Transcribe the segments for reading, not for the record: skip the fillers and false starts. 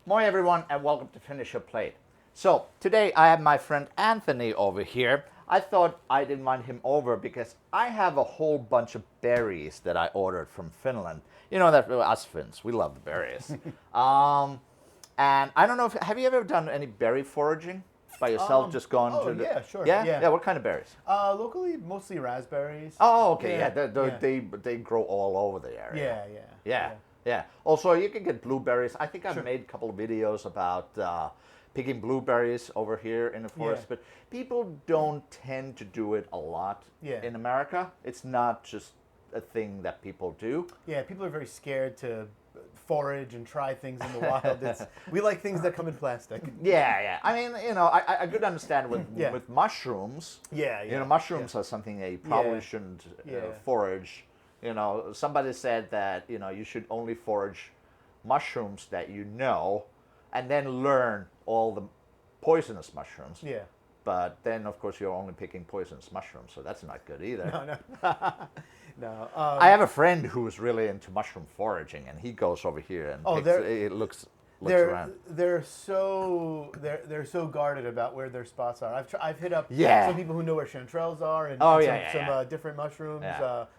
Moi everyone and welcome to Finish Your Plate. So today I have my friend Anthony over here. I thought I'd invite him over because I have a whole bunch of berries that I ordered from Finland. You know that us Finns, we love the berries. And I don't know, have you ever done any berry foraging by yourself, just gone to the... Yeah, sure. Yeah? Yeah. Yeah, what kind of berries? Locally, mostly raspberries. Oh, okay, yeah, Yeah. they grow all over the area. Yeah. Also, you can get blueberries. I think I've made a couple of videos about picking blueberries over here in the forest, but people don't tend to do it a lot in America. It's not just a thing that people do. Yeah, people are very scared to forage and try things in the wild. We like things that come in plastic. Yeah. I mean, you know, I could understand with mushrooms. Yeah. You know, mushrooms are something they probably shouldn't forage. You know, somebody said that, you know, you should only forage mushrooms that you know and then learn all the poisonous mushrooms. Yeah. But then, of course, you're only picking poisonous mushrooms, so that's not good either. No. I have a friend who's really into mushroom foraging, and he goes over here and looks around. They're so guarded about where their spots are. I've hit up some people who know where chanterelles are and some different mushrooms,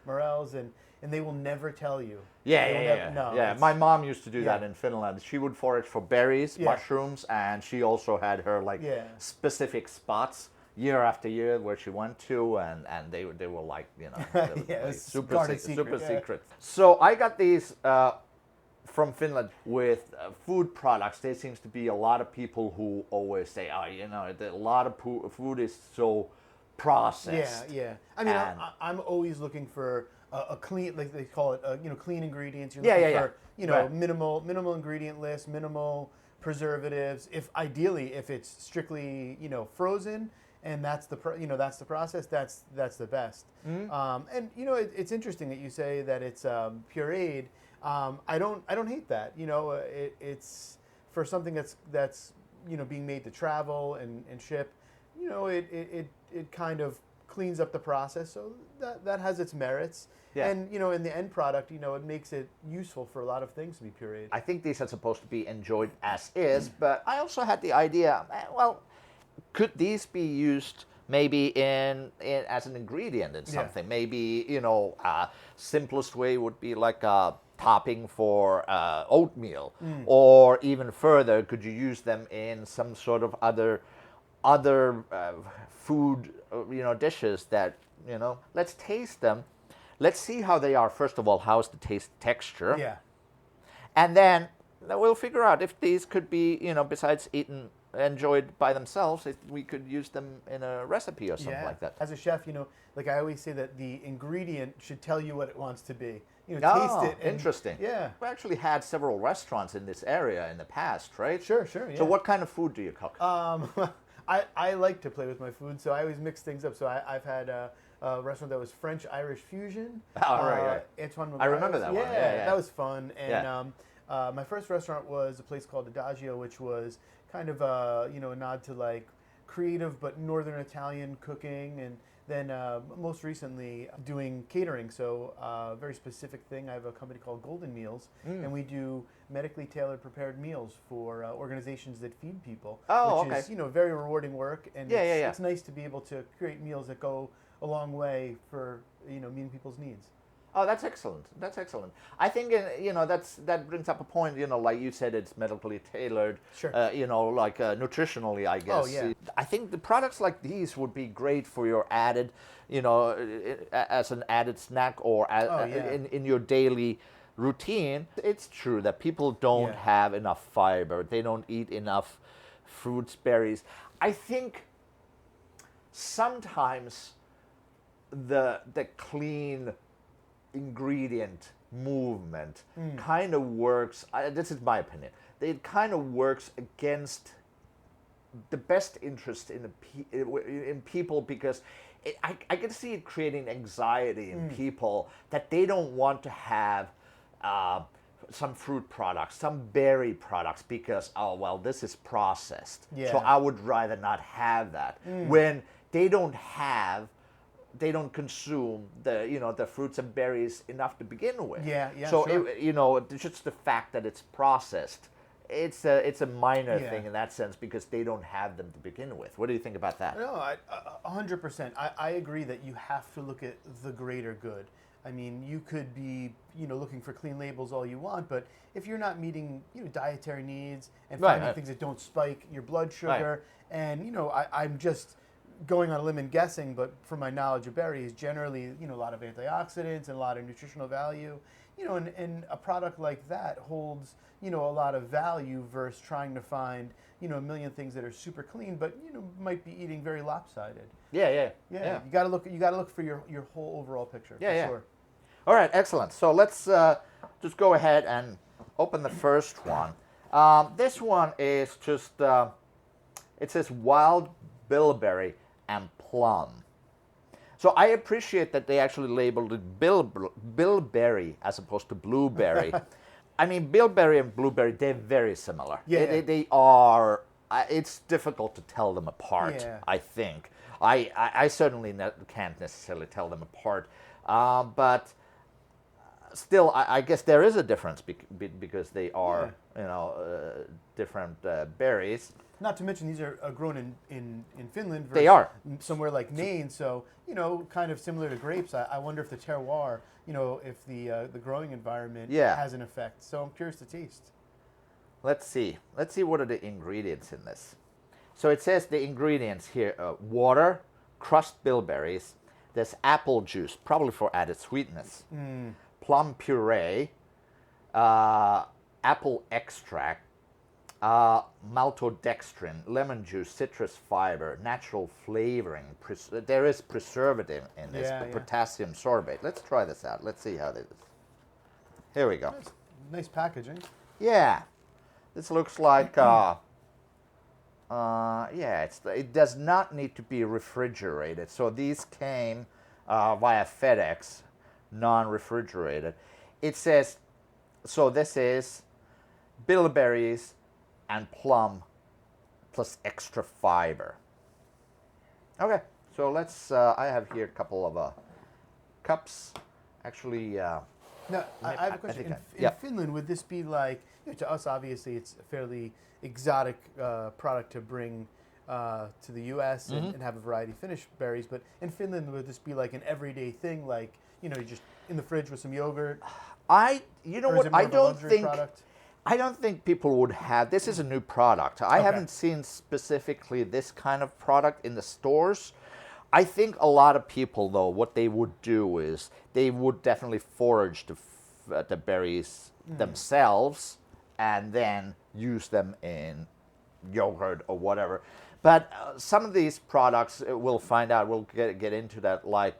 morels, and they will never tell you. Yeah. My mom used to do that in Finland. She would forage for berries, mushrooms, and she also had her specific spots year after year where she went to, and they were like, you know, super secret. So I got these from Finland with food products. There seems to be a lot of people who always say, oh, you know, a lot of food is so processed. Yeah. I mean, I'm always looking for a clean, like they call it, clean ingredients. You're looking for, minimal ingredient list, minimal preservatives. If it's strictly, frozen, and that's the process. That's the best. And it's interesting that you say that it's pureed. I don't hate that. It's for something that's being made to travel and ship. It kind of cleans up the process, so that has its merits. Yeah. And in the end product, it makes it useful for a lot of things to be pureed. I think these are supposed to be enjoyed as is, but I also had the idea, well, could these be used maybe in as an ingredient in something? Maybe, simplest way would be like a topping for oatmeal, or even further, could you use them in some sort of other food, dishes that, let's taste them. Let's see how they are. First of all, how's the taste texture? Yeah. And then we'll figure out if these could be, besides enjoyed by themselves, if we could use them in a recipe or something like that. As a chef, like I always say that the ingredient should tell you what it wants to be. Taste it. Interesting. Yeah. We actually had several restaurants in this area in the past, right? Sure. Yeah. So what kind of food do you cook? I like to play with my food, so I always mix things up. So I've had a restaurant that was French-Irish fusion. Right. Antoine I remember that one. Yeah, that was fun. And my first restaurant was a place called Adagio, which was kind of a nod to like creative but northern Italian cooking, and then most recently doing catering. So a very specific thing. I have a company called Golden Meals, and we do medically tailored prepared meals for organizations that feed people, which is very rewarding work, and it's nice to be able to create meals that go a long way for meeting people's needs. Oh, that's excellent. I think that brings up a point. Like you said, it's medically tailored. Sure. Nutritionally, I guess. Oh yeah. I think the products like these would be great for your added, as an added snack or in your daily routine. It's true that people don't have enough fiber. They don't eat enough fruits, berries. I think sometimes the clean ingredient movement kind of works, this is my opinion, it kind of works against the best interest in people, because I can see it creating anxiety in people that they don't want to have some fruit products, some berry products, because, this is processed. So I would rather not have that. When they don't consume the fruits and berries enough to begin with. Yeah, So sure. just the fact that it's processed it's a minor thing in that sense because they don't have them to begin with. What do you think about that? No, 100%. I agree that you have to look at the greater good. I mean, you could be, looking for clean labels all you want, but if you're not meeting, dietary needs and finding things that don't spike your blood sugar, and I'm just going on a limb and guessing, but from my knowledge of berries, generally, a lot of antioxidants and a lot of nutritional value, and a product like that holds, a lot of value versus trying to find, a million things that are super clean, but might be eating very lopsided. Yeah. You got to look for your whole overall picture. Sure. All right, excellent. So let's just go ahead and open the first one. This one is just it says wild bilberry and plum. So I appreciate that they actually labeled it bilberry as opposed to blueberry. I mean, bilberry and blueberry, they're very similar. Yeah. They are, it's difficult to tell them apart, I think. I certainly can't necessarily tell them apart. But still, I guess there is a difference because they are, different berries. Not to mention these are grown in Finland versus they are. somewhere like Maine, so kind of similar to grapes. I wonder if the terroir, if the growing environment has an effect. So I'm curious to taste. Let's see what are the ingredients in this. So it says the ingredients here: water, crushed bilberries. There's apple juice, probably for added sweetness. Plum puree, apple extract. Maltodextrin, lemon juice, citrus fiber, natural flavoring. There is preservative in this, potassium sorbate. Let's try this out. Let's see how this is. Here we go. Nice packaging. Yeah. This looks like, it does not need to be refrigerated. So these came via FedEx, non-refrigerated. It says, so this is bilberries and plum plus extra fiber. Okay, so let's, I have here a couple of cups. Actually, now, I have a question. In Finland, would this be like, to us, obviously, it's a fairly exotic product to bring to the U.S. and have a variety of Finnish berries, but in Finland, would this be like an everyday thing, like, you're just in the fridge with some yogurt? I don't think people would have. This is a new product. I haven't seen specifically this kind of product in the stores. I think a lot of people, though, what they would do is they would definitely forage the berries themselves and then use them in yogurt or whatever. But some of these products, we'll find out. We'll get into that, like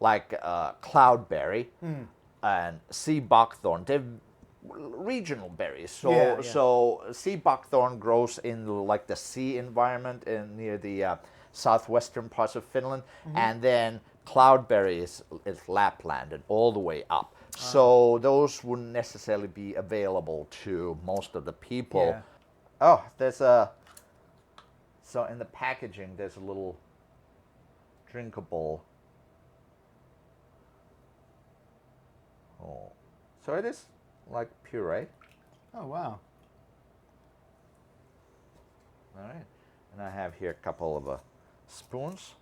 cloudberry and sea buckthorn. They're regional berries. So sea buckthorn grows in like the sea environment near the southwestern parts of Finland, and then cloudberry is Lapland and all the way up. So those wouldn't necessarily be available to most of the people. Yeah. Oh, so in the packaging there's a little drinkable. Oh, so it is like puree. Oh, wow. All right. And I have here a couple of spoons.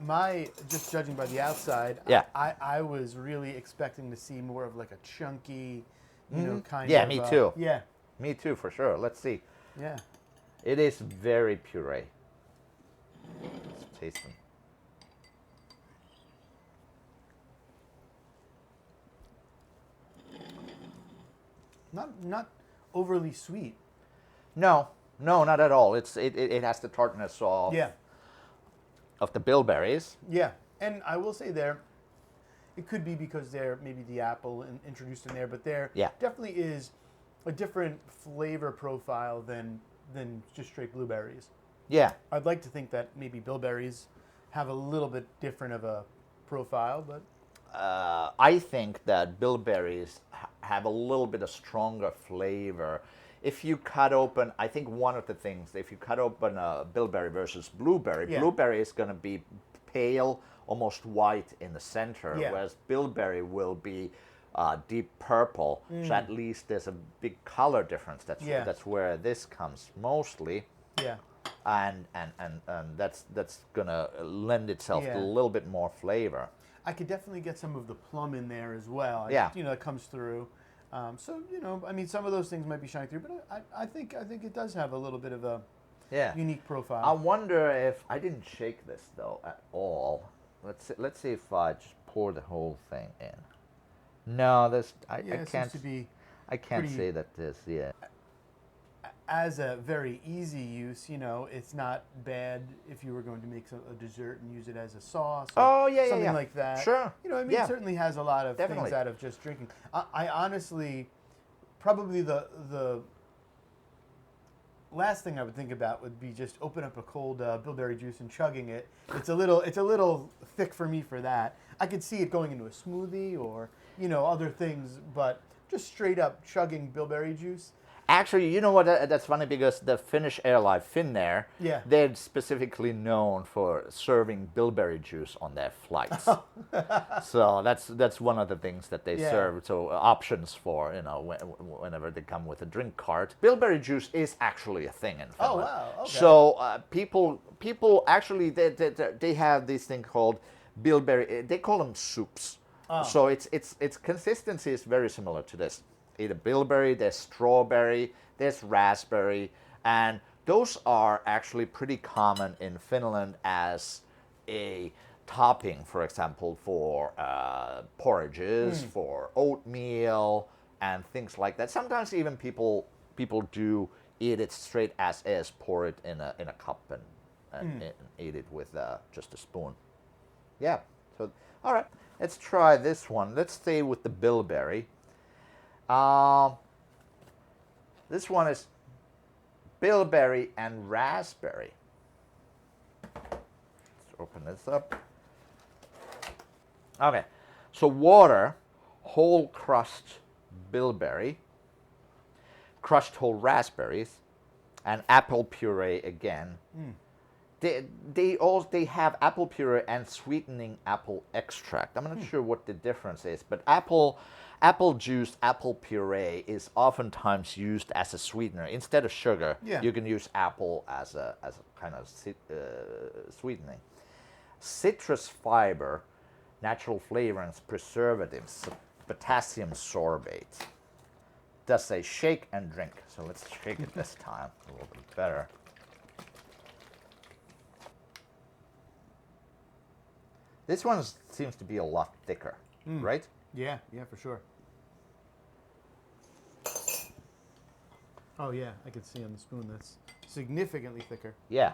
My just judging by the outside, I was really expecting to see more of like a chunky, kind of. Yeah, me too. Yeah. Me too, for sure. Let's see. Yeah. It is very puree. Let's taste them. Not overly sweet. No, not at all. It has the tartness of the bilberries. Yeah, and I will say it could be because they're maybe the apple introduced in there, but there definitely is a different flavor profile than just straight blueberries. Yeah. I'd like to think that maybe bilberries have a little bit different of a profile, but I think that bilberries have a little bit of stronger flavor. If you cut open, I think one of the things, if you cut open a bilberry versus blueberry, blueberry is going to be pale, almost white in the center, whereas bilberry will be deep purple. So at least there's a big color difference. That's where this comes mostly. Yeah. And that's gonna lend itself to a little bit more flavor. I could definitely get some of the plum in there as well. It comes through. So I mean, some of those things might be shining through, but I think it does have a little bit of a unique profile. I wonder if I didn't shake this though at all. Let's see if I just pour the whole thing in. No, I can't. I can't say that this. Yeah. As a very easy use, it's not bad if you were going to make a dessert and use it as a sauce. Or something like that. Sure. It certainly has a lot of things out of just drinking. I honestly, probably the last thing I would think about would be just open up a cold bilberry juice and chugging it. It's a little thick for me for that. I could see it going into a smoothie or other things, but just straight up chugging bilberry juice. Actually, you know what? That's funny because the Finnish airline Finnair, they're specifically known for serving bilberry juice on their flights. So that's one of the things that they serve. So options for whenever they come with a drink cart. Bilberry juice is actually a thing in Finland. Oh wow! Okay. So people actually they have this thing called bilberry. They call them soups. Oh. So its consistency is very similar to this. Either bilberry, there's strawberry, there's raspberry, and those are actually pretty common in Finland as a topping, for example, for porridges, for oatmeal, and things like that. Sometimes even people do eat it straight as is, pour it in a cup and eat it with just a spoon. Yeah. So all right, let's try this one. Let's stay with the bilberry. This one is bilberry and raspberry. Let's open this up. Okay, so water, whole crushed bilberry, crushed whole raspberries, and apple puree again. They have apple puree and sweetening apple extract. I'm not sure what the difference is, but apple juice, apple puree is oftentimes used as a sweetener instead of sugar. Yeah. You can use apple as a kind of sweetening. Citrus fiber, natural flavorings, preservatives, potassium sorbate. Does say shake and drink. So let's shake it this time a little bit better. This one seems to be a lot thicker, right? Yeah, for sure. Oh yeah, I can see on the spoon that's significantly thicker. Yeah.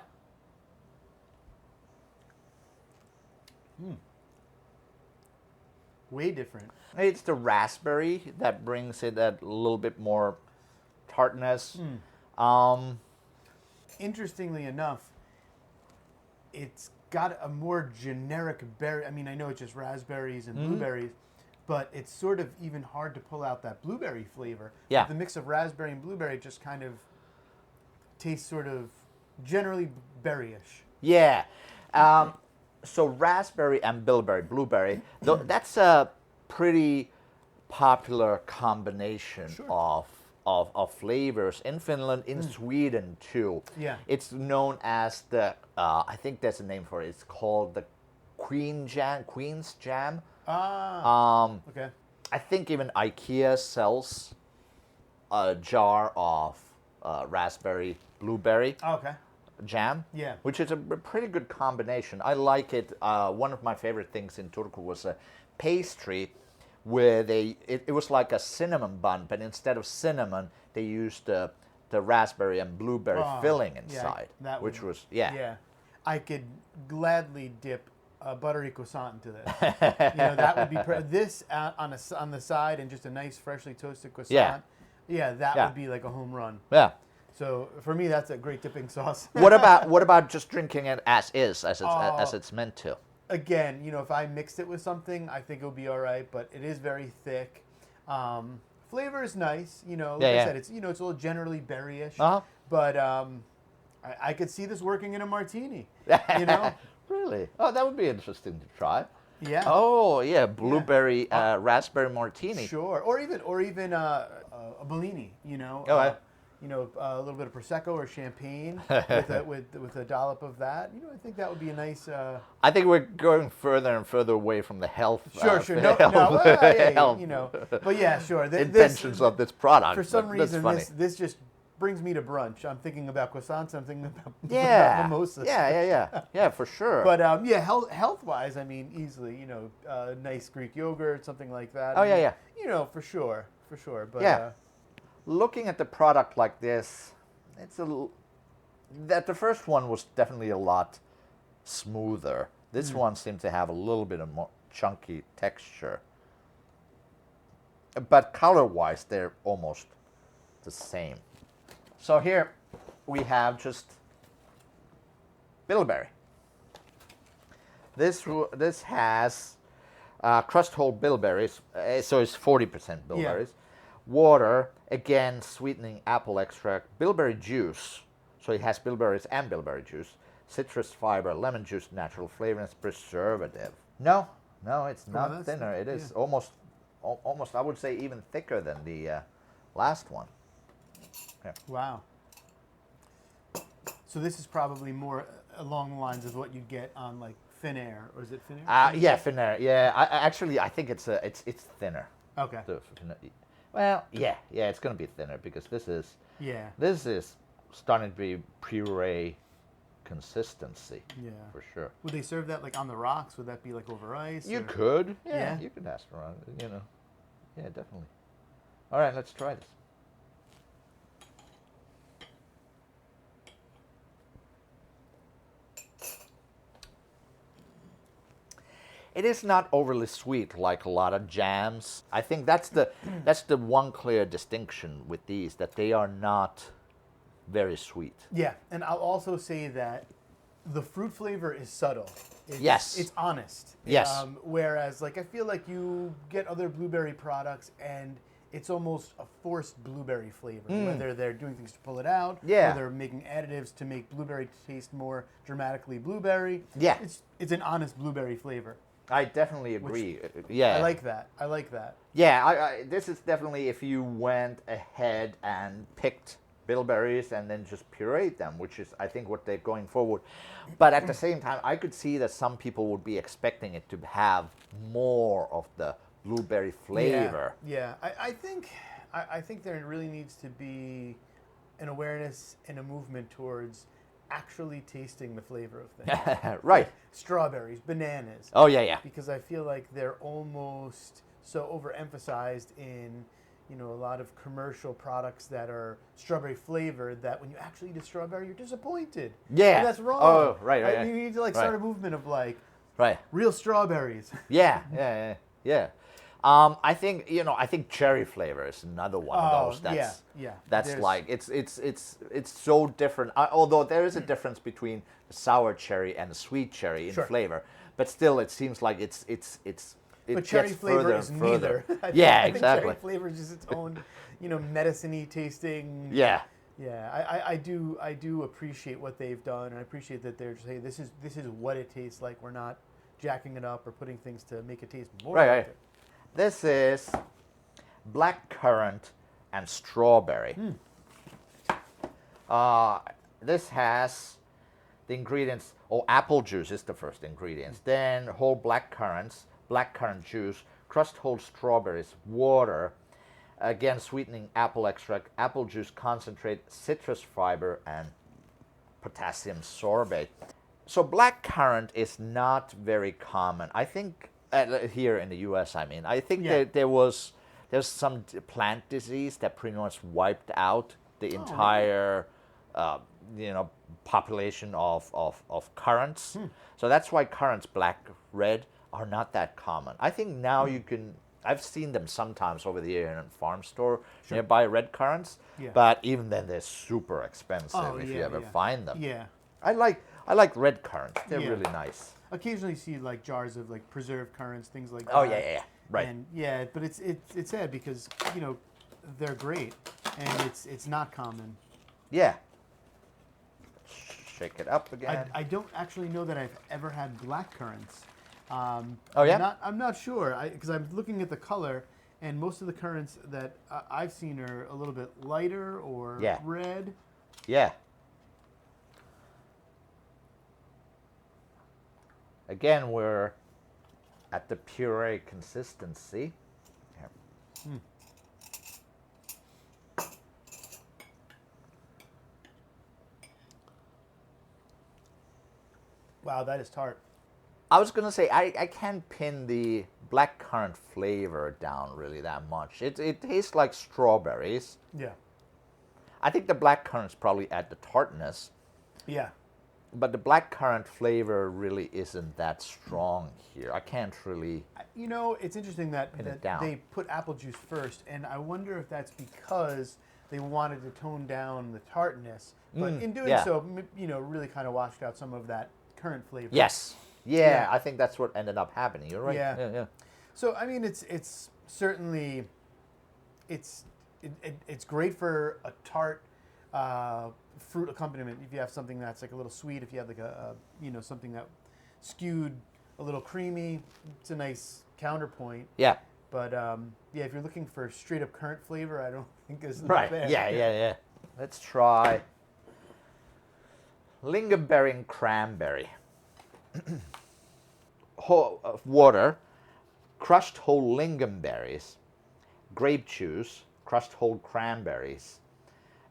Way different. It's the raspberry that brings it a little bit more tartness. Interestingly enough, it's got a more generic berry. I mean, I know it's just raspberries and blueberries, but it's sort of even hard to pull out that blueberry flavor. Yeah. The mix of raspberry and blueberry just kind of tastes sort of generally berryish. Yeah. So raspberry and blueberry, that's a pretty popular combination of flavors in Finland, in Sweden too. Yeah. It's known as the, I think there's a name for it. It's called the Queen's Jam. Okay. I think even IKEA sells a jar of raspberry blueberry jam. Yeah. Which is a pretty good combination. I like it. One of my favorite things in Turku was a pastry where it was like a cinnamon bun, but instead of cinnamon, they used the raspberry and blueberry filling inside, which was. Yeah, I could gladly dip a buttery croissant into this. That would be this on the side and just a nice freshly toasted croissant. Yeah, that would be like a home run. Yeah. So for me, that's a great dipping sauce. What about just drinking it as is, as it's meant to? Again, if I mixed it with something, I think it would be all right. But it is very thick. Flavor is nice. I said, it's it's a little generally berryish. But I could see this working in a martini. Really? Oh, that would be interesting to try. Yeah. Oh yeah, blueberry raspberry martini. Sure. Or even a Bellini. A little bit of prosecco or champagne with a dollop of that. I think that would be a nice. I think we're going further and further away from the health. Sure. But yeah, sure. Intentions of this product. For some reason, this just brings me to brunch. I'm thinking about croissants. I'm thinking about mimosas. Yeah, for sure. But health-wise, I mean, easily, nice Greek yogurt, something like that. For sure. But looking at the product like this, that the first one was definitely a lot smoother. This one seemed to have a little bit of more chunky texture. But color-wise, they're almost the same. So here we have just bilberry. This has crust whole bilberries, so it's 40% bilberries. Water, again, sweetening apple extract, bilberry juice, so it has bilberries and bilberry juice, citrus fiber, lemon juice, natural flavorings, preservative. No, it's not thinner. It is almost, I would say, even thicker than the last one. Yeah. Wow. So this is probably more along the lines of what you'd get on like Finnair, or is it Finnair? Yeah, Finnair. Yeah, I think it's thinner. Okay. Well, yeah, it's going to be thinner because this is starting to be puree consistency. Yeah, for sure. Would they serve that like on the rocks? Would that be like over ice? You could. Yeah, you could ask around. Yeah, definitely. All right, let's try this. It is not overly sweet like a lot of jams. I think that's the one clear distinction with these, that they are not very sweet. Yeah, and I'll also say that the fruit flavor is subtle. It's honest. Yes. Whereas, like, I feel like you get other blueberry products and it's almost a forced blueberry flavor, whether they're doing things to pull it out, or they're making additives to make blueberry taste more dramatically blueberry. Yeah. It's an honest blueberry flavor. I definitely agree. I like that. Yeah, this is definitely if you went ahead and picked bilberries and then just pureed them, which is, I think, what they're going forward. But at the same time, I could see that some people would be expecting it to have more of the blueberry flavor. Yeah. I think there really needs to be an awareness and a movement towards actually tasting the flavor of things. Right. Like strawberries, bananas. Oh, yeah. Because I feel like they're almost so overemphasized in, a lot of commercial products that are strawberry flavored that when you actually eat a strawberry, you're disappointed. Yeah. And that's wrong. Oh, right. You need to start a movement of right, real strawberries. Yeah. I think cherry flavor is another one of those. That's like it's so different. Although there is a difference between the sour cherry and the sweet cherry in flavor, but still it seems like it but cherry gets flavor further is and further. neither. Yeah, I exactly. think cherry flavor is just its own, medicine-y tasting. Yeah. Yeah, I do appreciate what they've done, and I appreciate that they're just, hey, this is what it tastes like. We're not jacking it up or putting things to make it taste more like it. This is black currant and strawberry. This has the ingredients. Apple juice is the first ingredients. Then whole black currants, black currant juice, crushed whole strawberries, water, again sweetening apple extract, apple juice concentrate, citrus fiber, and potassium sorbate. So black currant is not very common. I think here in the U.S., I think there's some plant disease that pretty much wiped out the entire population of currants. So that's why currants, black, red, are not that common. I think now I've seen them sometimes over the year in a farm store nearby, red currants, but even then they're super expensive if you ever find them. Yeah. I like red currants. They're really nice. Occasionally you see like jars of like preserved currants, things like that. Oh yeah. Right. And but it's sad because they're great and it's not common. Yeah. Shake it up again. I don't actually know that I've ever had black currants. Oh, yeah? I'm not sure because I'm looking at the color, and most of the currants that I've seen are a little bit lighter or red. Yeah. Again, we're at the puree consistency. Mm. Wow, that is tart. I was going to say, I can't pin the blackcurrant flavor down really that much. It tastes like strawberries. Yeah. I think the blackcurrants probably add the tartness. Yeah. But the blackcurrant flavor really isn't that strong here. I can't really. You know, it's interesting that they put apple juice first, and I wonder if that's because they wanted to tone down the tartness, but in doing so, you know, really kind of washed out some of that currant flavor. Yes. Yeah, I think that's what ended up happening. You're right. Yeah. So I mean, it's certainly it's great for a tart fruit accompaniment. If you have something that's like a little sweet, if you have like a you know, something that skewed a little creamy, it's a nice counterpoint. Yeah. But if you're looking for straight up currant flavor, I don't think is right. there. Yeah. Let's try lingonberry and cranberry. Water, crushed whole lingonberries, grape juice, crushed whole cranberries,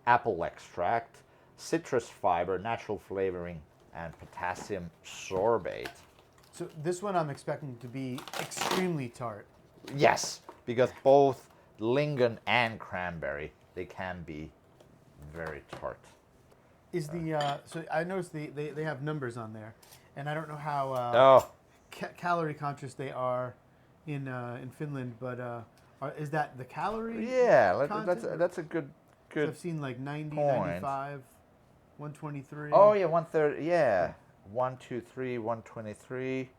apple extract, citrus fiber, natural flavoring, and potassium sorbate. So this one I'm expecting to be extremely tart. Yes, because both lingon and cranberry, they can be very tart. Is the so I noticed they have numbers on there, and I don't know how calorie conscious they are in Finland, but is that the calorie? Yeah, that's a good. So I've seen like 90, point. 95, 123. Oh yeah, 130. Yeah, 123, 123.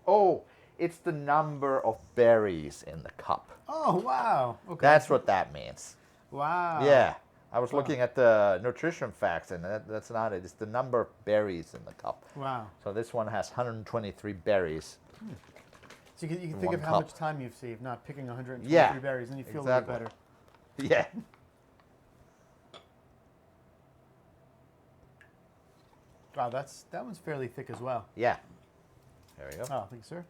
Oh, it's the number of berries in the cup. Oh wow! Okay. That's what that means. Wow. Yeah. I was looking at the nutrition facts, and that's not it. It's the number of berries in the cup. Wow. So this one has 123 berries. So you can think of how much time you've saved not picking 123 berries, and you feel a little better. Yeah. Wow, that one's fairly thick as well. Yeah. There we go. Oh, thank you, sir.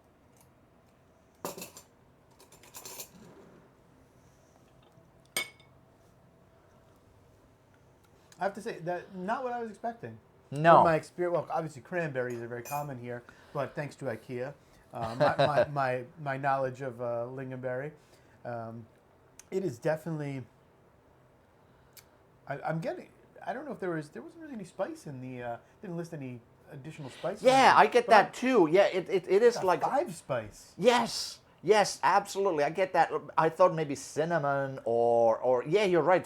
I have to say that not what I was expecting. No. From my experience, well, obviously cranberries are very common here, but thanks to IKEA, my knowledge of lingonberry, it is definitely. I'm getting. I don't know if there wasn't really any spice in the. Didn't list any additional spice. Yeah, I get that too. Yeah, it is like 5 spice. Yes, absolutely. I get that. I thought maybe cinnamon or yeah, you're right.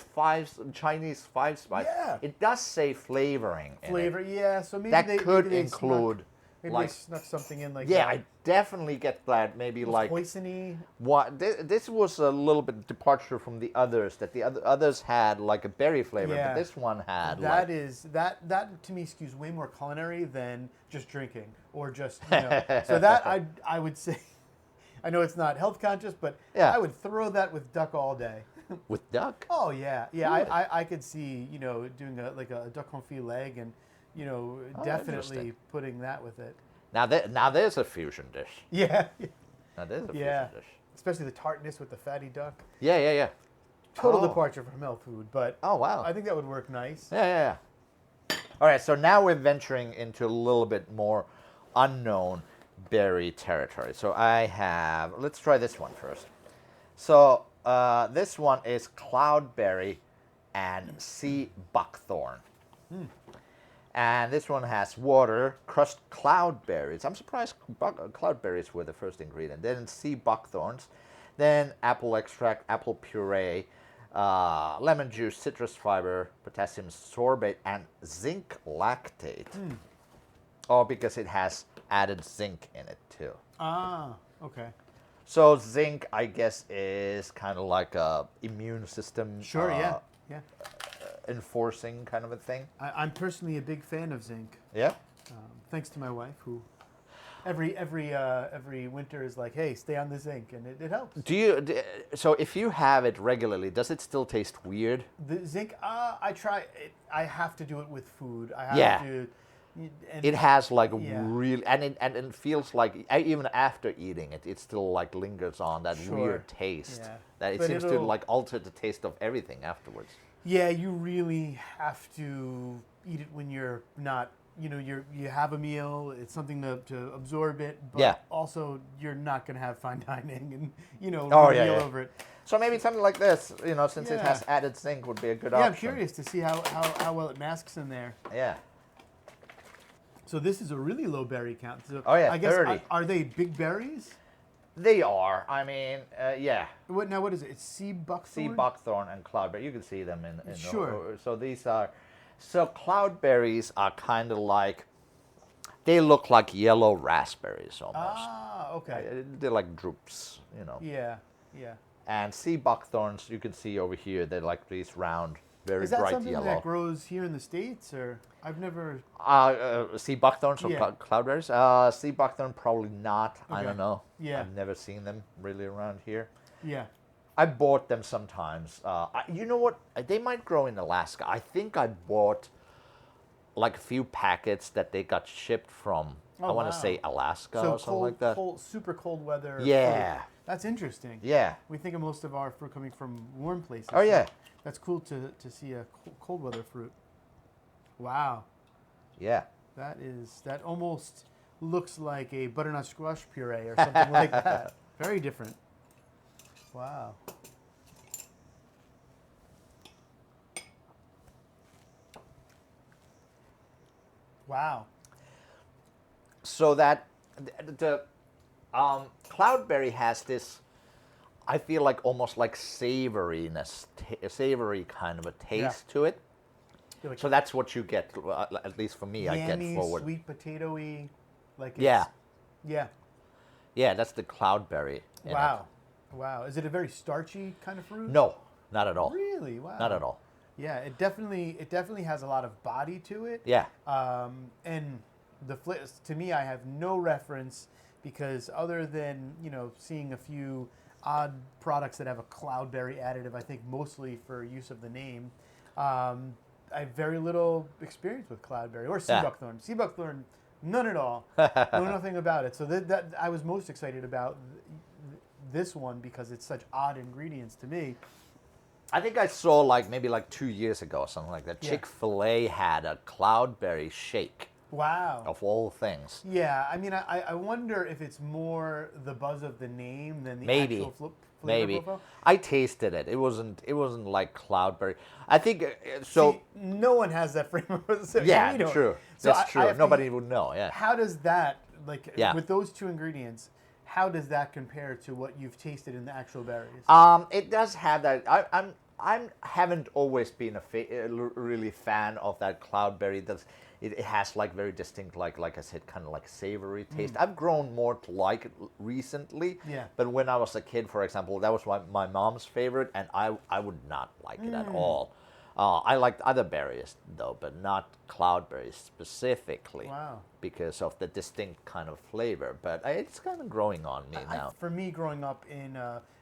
Chinese 5 spice. Yeah. It does say flavoring. Flavor, yeah. So maybe that they could maybe they include. Maybe like, they snuck something in like yeah, that. I definitely get that. Maybe like poisony. What this was a little bit departure from the others. That the others had like a berry flavor, but this one had that to me skews way more culinary than just drinking or just So that I would say. I know it's not health conscious, but I would throw that with duck all day. With duck? Oh yeah. Really? I could see doing a duck confit leg and definitely putting that with it. Now there's a fusion dish. Yeah. Now there's a fusion dish. Especially the tartness with the fatty duck. Yeah. Total departure from health food, but oh wow, I think that would work nice. Yeah. All right, so now we're venturing into a little bit more unknown berry territory. So let's try this one first. So this one is cloudberry and sea buckthorn. And this one has water, crushed cloudberries. I'm surprised cloudberries were the first ingredient. Then sea buckthorns, then apple extract, apple puree, lemon juice, citrus fiber, potassium sorbate, and zinc lactate. Oh, because it has added zinc in it too. Ah, okay. So zinc, I guess, is kind of like a immune system. Sure, yeah. Enforcing kind of a thing. I'm personally a big fan of zinc. Yeah. Thanks to my wife, who every winter is like, hey, stay on the zinc, and it helps. So if you have it regularly, does it still taste weird? The zinc, I try it. I have to do it with food. I have Yeah. to. And It has like Yeah. really, and it feels like even after eating it, it still like lingers on that Sure. weird taste. Yeah. That it But seems to like alter the taste of everything afterwards. Yeah, you really have to eat it when you're not. You have a meal. It's something to absorb it. But Yeah. also, you're not going to have fine dining and Oh, a yeah, meal yeah. over it. So maybe something like this, since it Yeah. has added zinc, would be a good Yeah, option. I'm curious to see how well it masks in there. Yeah. So this is a really low berry count. So Oh, yeah, I guess 30. Are they big berries? They are. I mean, yeah. What is it? It's sea buckthorn. Sea buckthorn and cloudberry. You can see them in Sure. So these are. So cloudberries are kind of like. They look like yellow raspberries almost. Ah, okay. They're like drupes, Yeah, yeah. And sea buckthorns, you can see over here, they're like these round, very Is that bright something yellow. that grows here in the States, or I've never? Sea buckthorns or Yeah. cloudberries? Sea buckthorn, probably not. I Okay. don't know. Yeah. I've never seen them really around here. Yeah. I bought them sometimes. You know what? They might grow in Alaska. I think I bought like a few packets that they got shipped from. Oh, I want to wow. say Alaska So or something like that. super cold weather. Yeah. fruit. That's interesting. Yeah. We think of most of our fruit coming from warm places. Oh, yeah. so that's cool to see a cold weather fruit. Wow. Yeah. That almost looks like a butternut squash puree or something like that. Very different. Wow. Wow. So that the cloudberry has this, I feel like almost like savoriness, savory kind of a taste to it. Like So that's what you get, at least for me, I get yammy, forward. sweet potatoy, like Yeah. yeah. Yeah, that's the cloudberry. in it. Wow, wow. Is it a very starchy kind of fruit? No, not at all. Really? Wow. Not at all. Yeah, it definitely has a lot of body to it. Yeah. And to me, I have no reference because other than seeing a few odd products that have a cloudberry additive, I think mostly for use of the name. I have very little experience with cloudberry or sea Yeah. buckthorn. Sea buckthorn, none at all. Know nothing about it. So that I was most excited about this one because it's such odd ingredients to me. I think I saw maybe 2 years ago or something like that. Yeah. Chick-fil-A had a cloudberry shake, Wow. of all things. Yeah, I mean, I wonder if it's more the buzz of the name than the Maybe. actual flavor Maybe. profile. I tasted it. It wasn't like cloudberry. I think so. See, no one has that frame of reference. Yeah, We don't. true. So That's I true. have to- Nobody would know. Yeah. How does that, Yeah. with those two ingredients, how does that compare to what you've tasted in the actual berries? It does have that. I haven't always been a really fan of that cloudberry. It has very distinct, like I said, kind of like savory taste. I've grown more to like it recently. Yeah. But when I was a kid, for example, that was my mom's favorite, and I would not like it at all. I liked other berries though, but not cloudberries specifically. Wow. Because of the distinct kind of flavor. But it's kind of growing on me now. For me, growing up in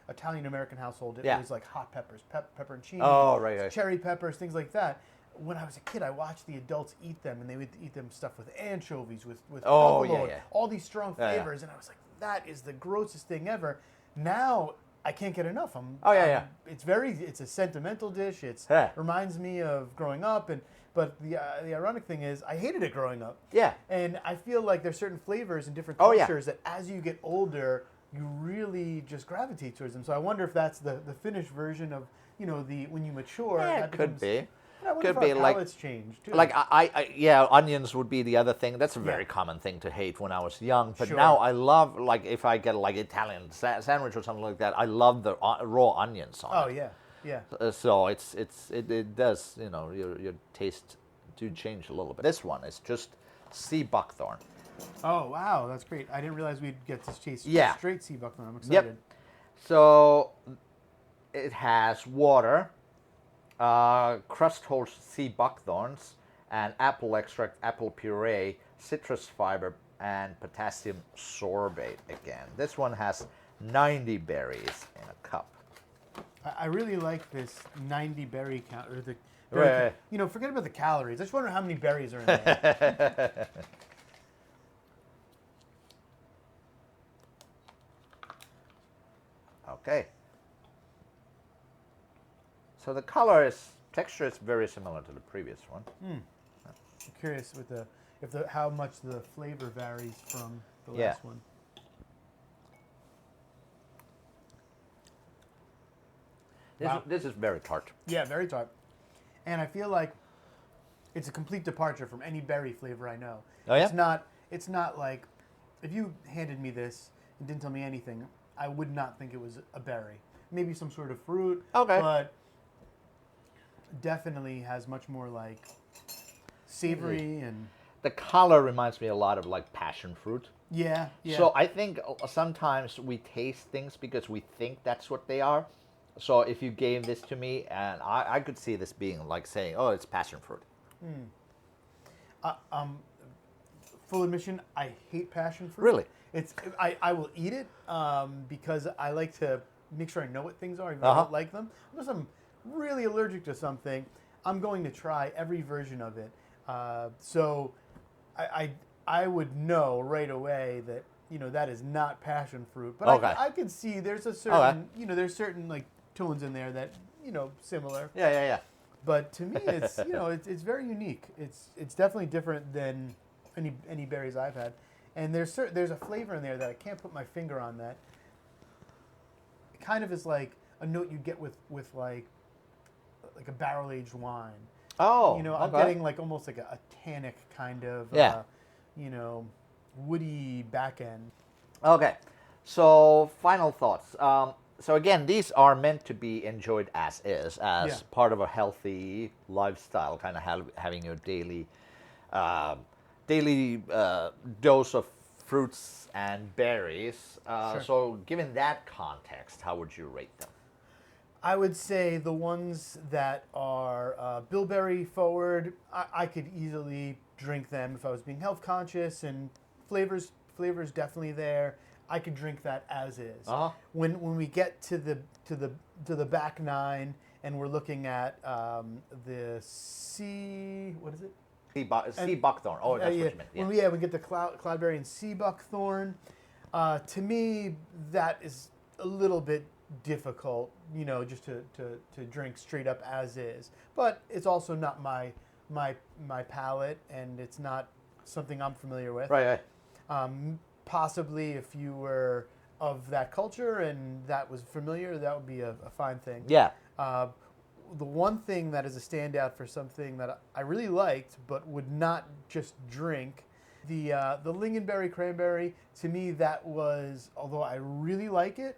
Italian American household, it Yeah. was like hot peppers, pepperoncini, Oh, right. cherry peppers, things like that. When I was a kid, I watched the adults eat them, and they would eat them stuffed with anchovies, with Oh, provolone, yeah. all these strong Yeah, yeah. flavors, and I was like, that is the grossest thing ever. Now I can't get enough. It's a sentimental dish. It Yeah. reminds me of growing up, but the ironic thing is, I hated it growing up. Yeah. And I feel like there's certain flavors in different Oh, yeah. cultures that as you get older, you really just gravitate towards them. So I wonder if that's the Finnish version of, when you mature. Yeah, that it could becomes- be. I wonder Could if be our like- palates change too. Yeah, onions would be the other thing. That's a very Yeah. common thing to hate when I was young. But Sure. now I love, if I get Italian sandwich or something like that, I love the raw onions on Oh it. yeah, yeah. So it does, your taste do change a little bit. This one is just sea buckthorn. Oh wow, that's great. I didn't realize we'd get to taste Yeah. straight sea buckthorn. I'm excited. Yep. So it has water, crust holes sea buckthorns, and apple extract, apple puree, citrus fiber, and potassium sorbate again. This one has 90 berries in a cup. I really like this 90 berry count, or the Right. you know, forget about the calories. I just wonder how many berries are in there. Okay. So the texture is very similar to the previous one. I'm curious with how much the flavor varies from the last one. This is very tart. Yeah, very tart. And I feel like it's a complete departure from any berry flavor I know. Oh, yeah? It's not like, if you handed me this and didn't tell me anything, I would not think it was a berry. Maybe some sort of fruit. Okay. But definitely has much more like savory and... The color reminds me a lot of like passion fruit. Yeah. So I think sometimes we taste things because we think that's what they are. So if you gave this to me, and I could see this being like saying, oh, it's passion fruit. Full admission, I hate passion fruit. Really? I will eat it because I like to make sure I know what things are, even if I don't like them. Unless I'm really allergic to something, I'm going to try every version of it. So I would know right away that, you know, that is not passion fruit. But I could see there's a certain, you know, there's certain like tones in there that, you know, similar. Yeah. But to me, it's, you know, it's very unique. It's definitely different than any berries I've had. And there's a flavor in there that I can't put my finger on that. It kind of is like a note you get with like a barrel-aged wine. Oh, you know, I'm getting like almost like a tannic kind of, you know, woody back end. Okay, so final thoughts. So again, these are meant to be enjoyed as is, as part of a healthy lifestyle, kind of having your daily dose of fruits and berries. Sure. So given that context, how would you rate them? I would say the ones that are bilberry forward, I could easily drink them if I was being health conscious, and flavors definitely there. I could drink that as is. When we get to the back nine and we're looking at the what is it? Sea buckthorn. Oh, that's what you meant. Yeah. When we get the cloudberry and sea buckthorn, to me that is a little bit difficult, you know, just to drink straight up as is. But it's also not my palate, and it's not something I'm familiar with. Right. Possibly if you were of that culture and that was familiar, that would be a fine thing. Yeah. The one thing that is a standout for something that I really liked but would not just drink, the lingonberry cranberry, to me that was, although I really like it,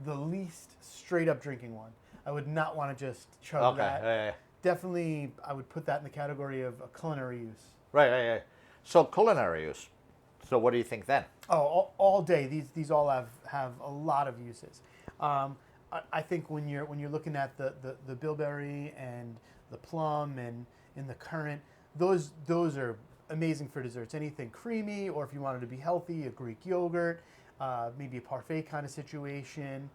the least straight up drinking one. I would not want to just chug that. Yeah. Definitely, I would put that in the category of a culinary use. Right. So culinary use. So what do you think then? Oh, all day. These all have a lot of uses. I think when you're looking at the bilberry and the plum and the currant, those are amazing for desserts. Anything creamy, or if you wanted to be healthy, a Greek yogurt, maybe a parfait kind of situation.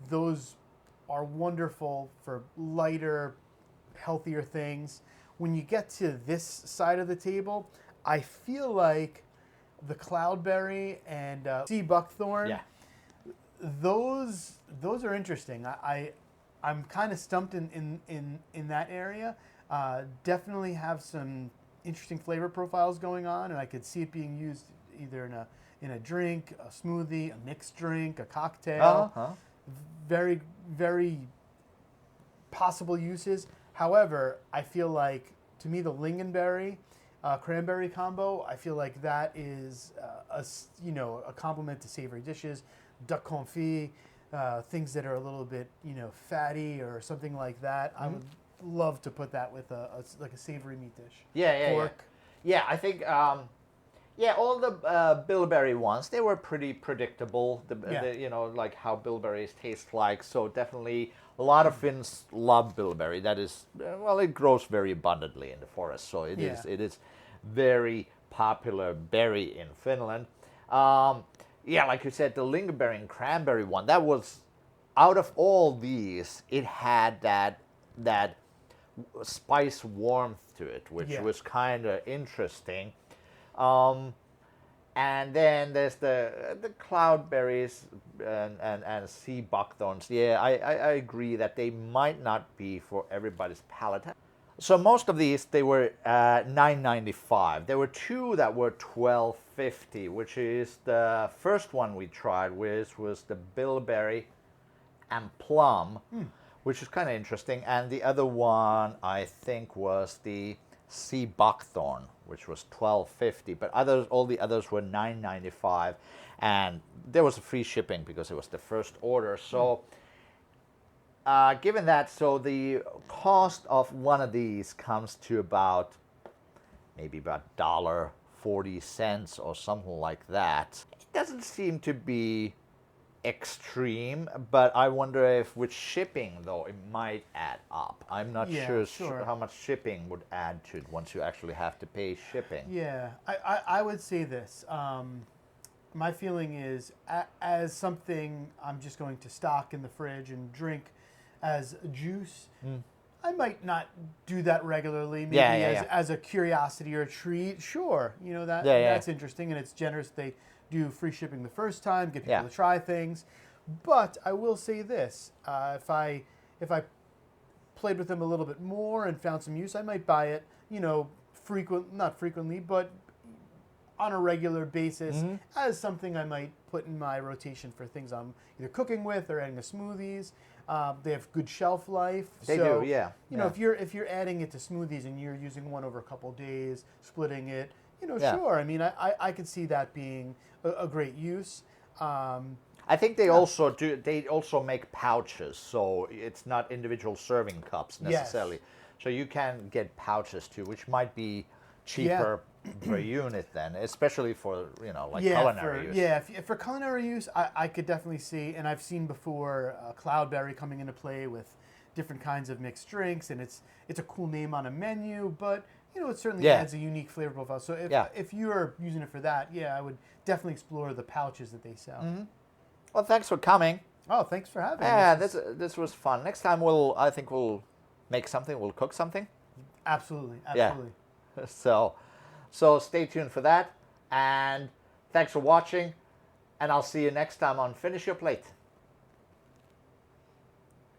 Those are wonderful for lighter, healthier things. When you get to this side of the table, I feel like the cloudberry and sea buckthorn, those are interesting. I'm kind of stumped in that area. Definitely have some interesting flavor profiles going on, and I could see it being used either in a drink, a smoothie, a mixed drink, a cocktail. Very, very possible uses. However, I feel like, to me, the lingonberry cranberry combo, I feel like that is a complement to savory dishes, duck confit, things that are a little bit fatty or something like that. I would love to put that with a savory meat dish. Pork. Yeah, I think all the bilberry ones, they were pretty predictable. Like how bilberries taste like. So definitely a lot of Finns love bilberry. That is, it grows very abundantly in the forest. So it is very popular berry in Finland. Yeah, like you said, the lingonberry and cranberry one, that was, out of all these, it had that spice warmth to it, which was kind of interesting. And then there's the cloudberries and sea buckthorns. Yeah, I agree that they might not be for everybody's palate. So most of these, they were $9.95. There were two that were $12.50, which is the first one we tried, which was the bilberry and plum, which is kind of interesting. And the other one, I think, was the sea buckthorn, which was $12.50. But all the others were $9.95, and there was a free shipping because it was the first order. So, given that, so the cost of one of these comes to about $1.40 or something like that. It doesn't seem to be extreme, but I wonder if with shipping, though, it might add up. I'm not sure how much shipping would add to it once you actually have to pay shipping. Yeah, I would say this. My feeling is, as something I'm just going to stock in the fridge and drink as a juice, I might not do that regularly. Maybe as a curiosity or a treat. Sure, that's interesting, and it's generous. They do free shipping the first time, get people to try things. But I will say this: if I played with them a little bit more and found some use, I might buy it. Not frequently, but on a regular basis as something I might put in my rotation for things I'm either cooking with or adding to smoothies. They have good shelf life. They do, yeah. If you're adding it to smoothies and you're using one over a couple of days, splitting it, sure. I mean, I could see that being a great use. I think they also do. They also make pouches, so it's not individual serving cups necessarily. Yes. So you can get pouches too, which might be cheaper per unit then, especially for culinary use. Yeah, for culinary use, I could definitely see, and I've seen before cloudberry coming into play with different kinds of mixed drinks, and it's a cool name on a menu, but it certainly adds a unique flavor profile. So if you're using it for that, I would definitely explore the pouches that they sell. Mm-hmm. Well, thanks for coming. Oh, thanks for having me. Yeah, this was fun. Next time I think we'll make something. We'll cook something. Absolutely. Yeah. So stay tuned for that, and thanks for watching, and I'll see you next time on Finish Your Plate.